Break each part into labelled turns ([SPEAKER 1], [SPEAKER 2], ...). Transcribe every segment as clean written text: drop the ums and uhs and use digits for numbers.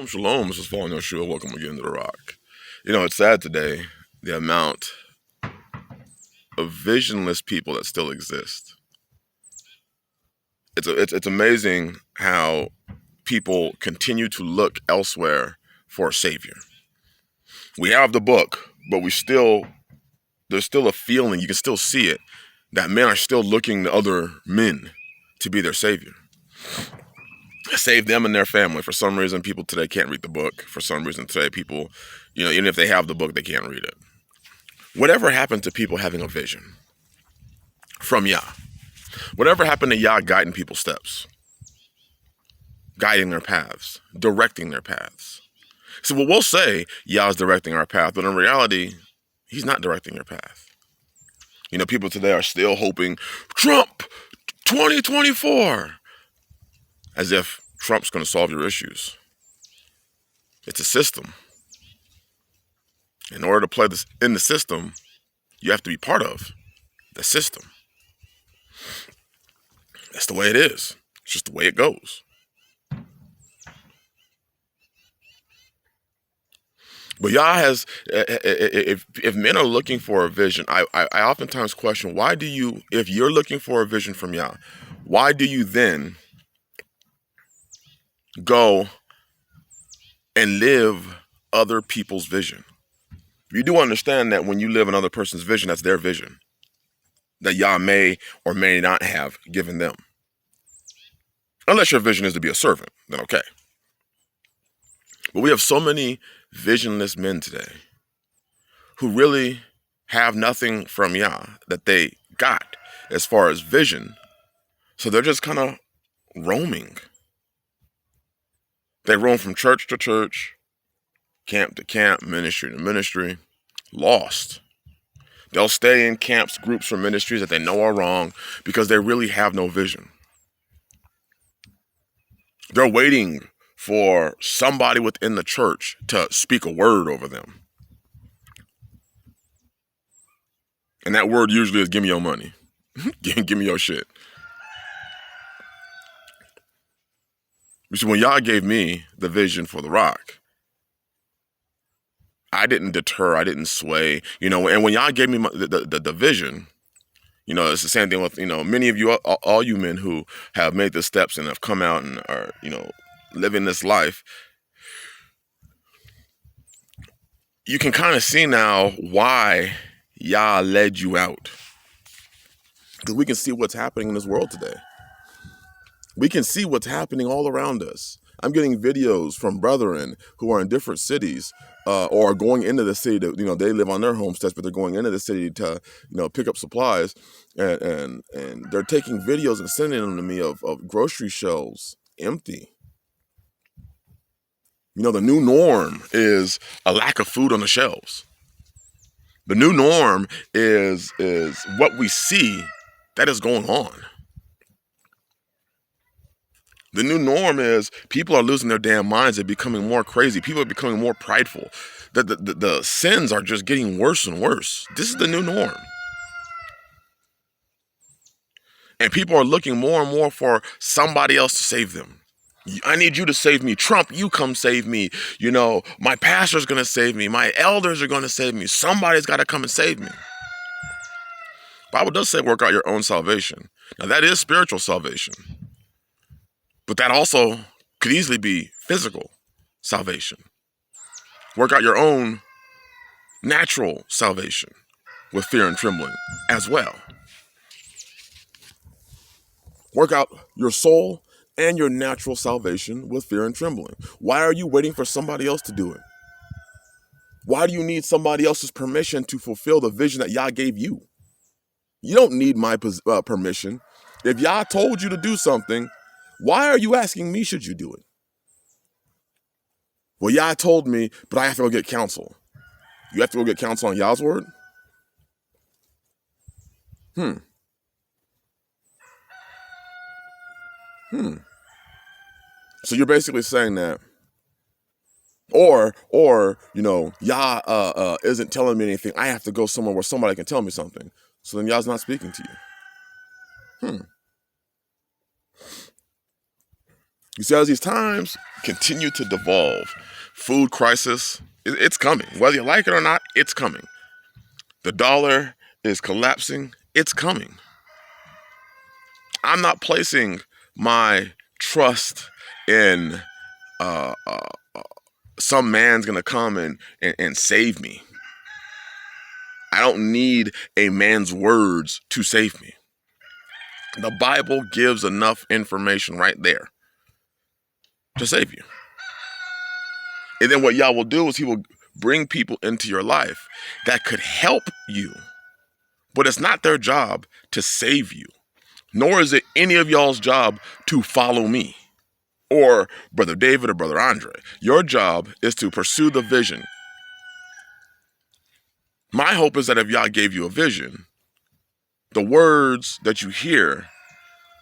[SPEAKER 1] Shalom, this is following Yahshua. Welcome again to the Rock. It's sad today, the amount of visionless people that still exist. It's amazing how people continue to look elsewhere for a savior. We have the book, but there's still a feeling, you can still see it, that men are still looking to other men to be their savior. Save them and their family. For some reason, people today can't read the book. For some reason today, people, even if they have the book, they can't read it. Whatever happened to people having a vision from Yah? Whatever happened to Yah guiding people's steps? Guiding their paths, directing their paths. So we'll say Yah's directing our path, but in reality, he's not directing your path. People today are still hoping, Trump 2024. As if Trump's going to solve your issues. It's a system. In order to play this in the system, you have to be part of the system. That's the way it is. It's just the way it goes. But Yah has, if men are looking for a vision, I oftentimes question, if you're looking for a vision from Yah, why do you then go and live other people's vision? You do understand that when you live another person's vision, that's their vision that Yah may or may not have given them. Unless your vision is to be a servant, then okay. But we have so many visionless men today who really have nothing from Yah that they got as far as vision. So they're just kind of roaming. They roam from church to church, camp to camp, ministry to ministry, lost. They'll stay in camps, groups, or ministries that they know are wrong because they really have no vision. They're waiting for somebody within the church to speak a word over them. And that word usually is, give me your money. Give me your shit. You see, when Yah gave me the vision for the Rock, I didn't deter, I didn't sway, and when Yah gave me the vision, it's the same thing with, many of you, all you men who have made the steps and have come out and are, living this life, you can kind of see now why Yah led you out. Because we can see what's happening in this world today. We can see what's happening all around us. I'm getting videos from brethren who are in different cities or are going into the city to, they live on their homesteads, but they're going into the city to, pick up supplies. And they're taking videos and sending them to me of grocery shelves empty. The new norm is a lack of food on the shelves. The new norm is what we see that is going on. The new norm is people are losing their damn minds. They're becoming more crazy. People are becoming more prideful. The sins are just getting worse and worse. This is the new norm. And people are looking more and more for somebody else to save them. I need you to save me. Trump, you come save me. My pastor's going to save me. My elders are going to save me. Somebody's got to come and save me. The Bible does say work out your own salvation. Now that is spiritual salvation. But that also could easily be physical salvation. Work out your own natural salvation with fear and trembling as well. Work out your soul and your natural salvation with fear and trembling. Why are you waiting for somebody else to do it? Why do you need somebody else's permission to fulfill the vision that Yah gave you? You don't need my permission. If Yah told you to do something, why are you asking me should you do it? Well, Yah told me, but I have to go get counsel. You have to go get counsel on Yah's word? So you're basically saying that, or Yah isn't telling me anything. I have to go somewhere where somebody can tell me something. So then Yah's not speaking to you. You see, as these times continue to devolve, food crisis, it's coming. Whether you like it or not, it's coming. The dollar is collapsing, it's coming. I'm not placing my trust in some man's gonna come and save me. I don't need a man's words to save me. The Bible gives enough information right there to save you. And then what Yah will do is he will bring people into your life that could help you. But it's not their job to save you. Nor is it any of y'all's job to follow me or Brother David or Brother Andre. Your job is to pursue the vision. My hope is that if Yah gave you a vision, the words that you hear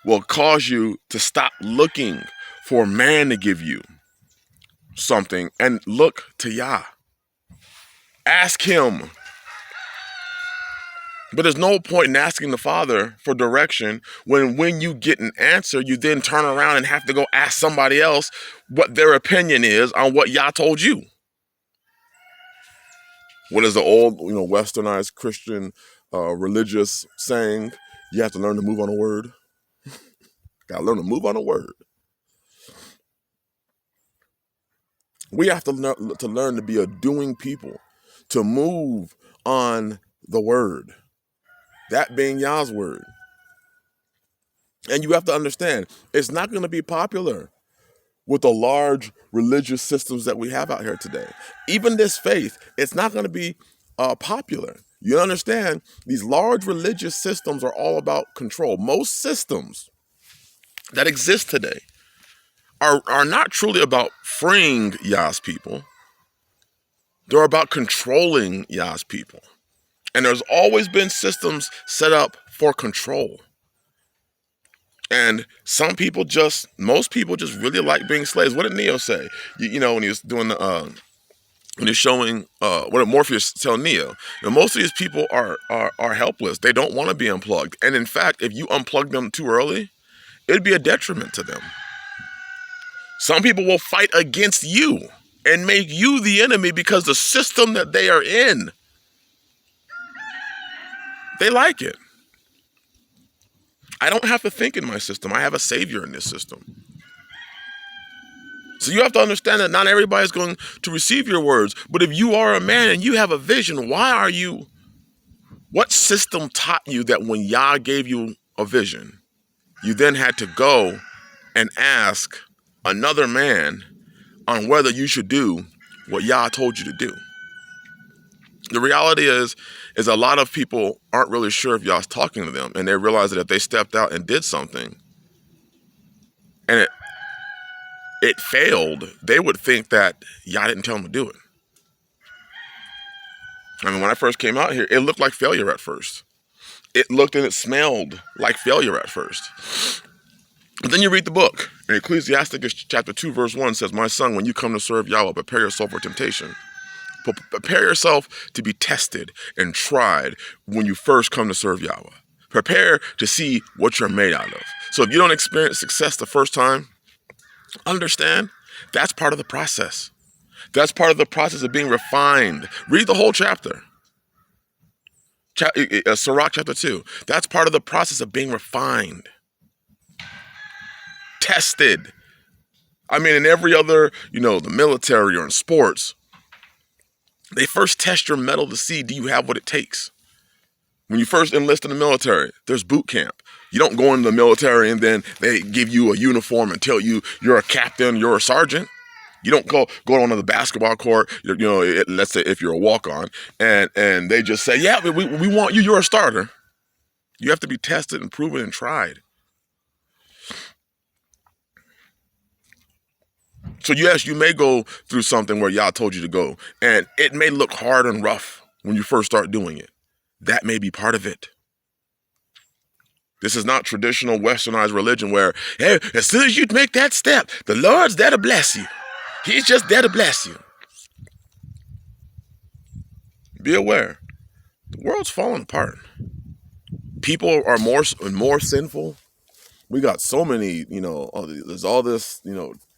[SPEAKER 1] will cause you to stop looking for man to give you something and look to Yah. Ask him. But there's no point in asking the Father for direction when you get an answer, you then turn around and have to go ask somebody else what their opinion is on what Yah told you. What is the old, westernized Christian religious saying? You have to learn to move on a word. Got to learn to move on a word. We have to learn to be a doing people, to move on the word. That being Yah's word. And you have to understand, it's not going to be popular with the large religious systems that we have out here today. Even this faith, it's not going to be popular. You understand, these large religious systems are all about control. Most systems that exist today are not truly about freeing Yah's people. They're about controlling Yah's people. And there's always been systems set up for control. And most people just really like being slaves. What did Neo say? When he was doing when he's showing, what did Morpheus tell Neo? Most of these people are helpless. They don't want to be unplugged. And in fact, if you unplug them too early, it'd be a detriment to them. Some people will fight against you and make you the enemy because the system that they are in, they like it. I don't have to think in my system. I have a savior in this system. So you have to understand that not everybody is going to receive your words. But if you are a man and you have a vision, what system taught you that when Yah gave you a vision, you then had to go and ask another man on whether you should do what Yah told you to do? The reality is a lot of people aren't really sure if Yah's talking to them, and they realize that if they stepped out and did something and it failed, they would think that Yah didn't tell them to do it. I mean, when I first came out here, it looked like failure at first. It looked and it smelled like failure at first. But then you read the book, and Ecclesiasticus chapter 2, verse 1 says, "My son, when you come to serve Yahweh, prepare yourself for temptation." Prepare yourself to be tested and tried when you first come to serve Yahweh. Prepare to see what you're made out of. So if you don't experience success the first time, understand that's part of the process. That's part of the process of being refined. Read the whole chapter. Sirach chapter 2. That's part of the process of being refined. Tested. I mean, in every other, the military or in sports, they first test your mettle to see, do you have what it takes? When you first enlist in the military, there's boot camp. You don't go into the military and then they give you a uniform and tell you you're a captain, you're a sergeant. You don't go onto the basketball court, let's say if you're a walk-on, and they just say, yeah, we want you, you're a starter. You have to be tested and proven and tried. So yes, you may go through something where Yah told you to go, and it may look hard and rough when you first start doing it. That may be part of it. This is not traditional westernized religion where, hey, as soon as you make that step, the Lord's there to bless you. He's just there to bless you. Be aware. The world's falling apart. People are more sinful. We got so many, there's all this,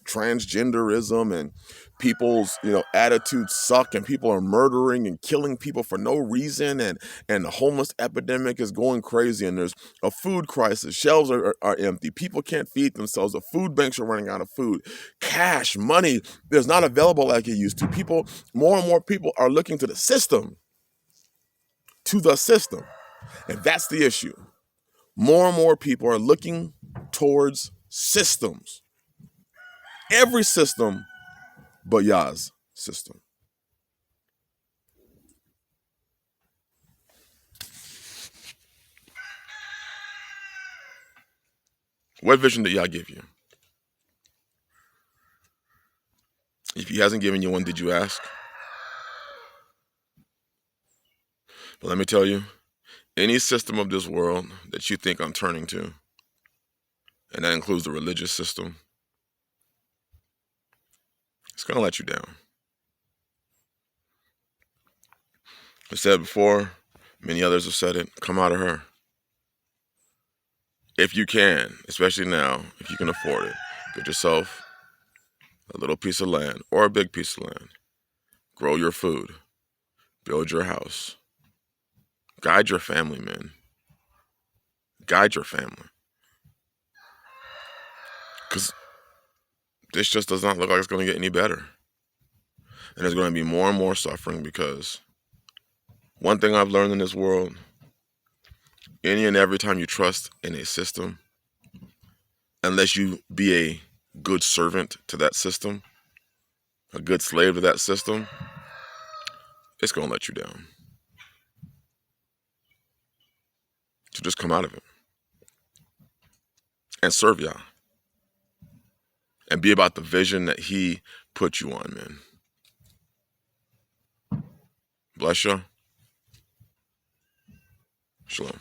[SPEAKER 1] transgenderism, and people's, attitudes suck, and people are murdering and killing people for no reason, and the homeless epidemic is going crazy, and there's a food crisis. Shelves are empty. People can't feed themselves. The food banks are running out of food. Cash, money, is not available like it used to. More and more people are looking to the system, and that's the issue. More and more people are looking towards systems. Every system but Yah's system. What vision did Yah give you? If he hasn't given you one, did you ask? But let me tell you, any system of this world that you think I'm turning to, and that includes the religious system, it's going to let you down. I said before, many others have said it, come out of her. If you can, especially now, if you can afford it, get yourself a little piece of land or a big piece of land. Grow your food. Build your house. Guide your family, man. Guide your family. Because this just does not look like it's going to get any better. And there's going to be more and more suffering, because one thing I've learned in this world, any and every time you trust in a system, unless you be a good servant to that system, a good slave to that system, it's going to let you down. So just come out of it and serve Yah. And be about the vision that he put you on, man. Bless you. Shalom.